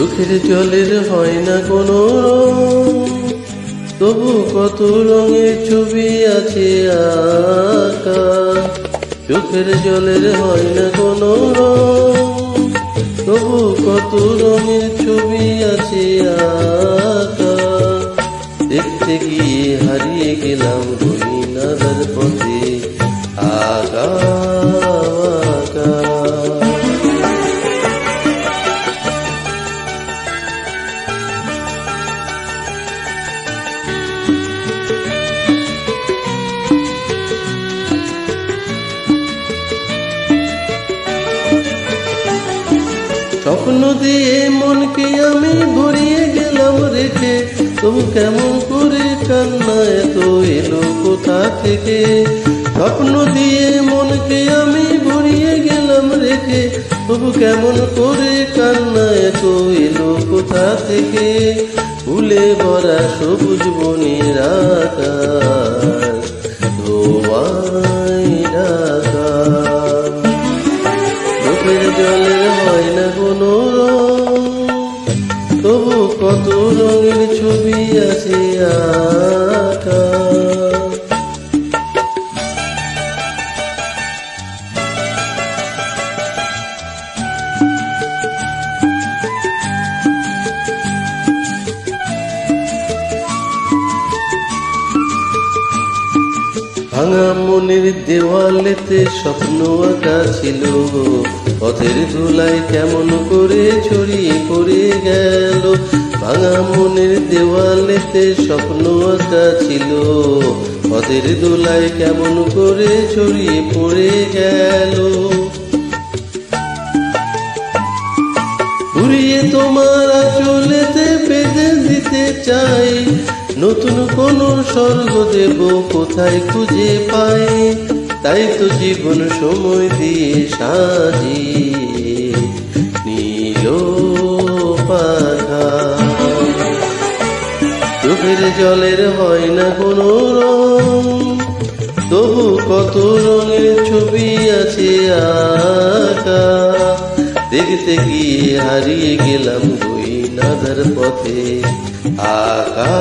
চোখের জলের হয় না কোনো রং, তবু কত রঙের ছবি আছে আঁকা। চোখের জলের হয় না কোনো রং, তবু কত রঙের ছবি আছে আঁকা। দেখতে গিয়ে হারিয়ে গেলাম গহীনাদার পথে আঁকা আঁকা। স্বপ্ন দিয়ে মনকে আমি ভরিয়ে গেলাম রেখে, তবু কেমন করে কান্না এত এলো কোথা থেকে। স্বপ্ন দিয়ে মনকে আমি ভরিয়ে গেলাম রেখে, তবু কেমন করে কান্না এত এলো কোথা থেকে। ফুলে ভরা সবুজ বনের আকাশ তোমায় ঢাকা। চোখের জলের হয় না কোনো রং, তবু কত রঙের ছবি আছে আঁকা। ভাঙা মনের দেওয়ালেতে স্বপ্ন আঁকা ছিল, পথের ধুলায় কেমন করে ছড়িয়ে পড়ে গেল। ভাঙা মনের দেওয়ালেতে স্বপ্ন আঁকা ছিল, পথের ধুলায় কেমন করে ছড়িয়ে পড়ে গেল। ঘুরিয়ে তোমার আঁচলেতে বেঁধে দিতে চাই, নতুন কোন স্বর্গ দেব কোথায় খুঁজে পাই। তাই তো জীবন সময় দিয়ে সাজিয়ে নীল পাখা। চোখের জলের হয় না কোনো রং, তবু কত রঙের ছবি আছে আঁকা। দেখতে গিয়ে হারিয়ে গেলাম গহীনাদার পথে আঁকা।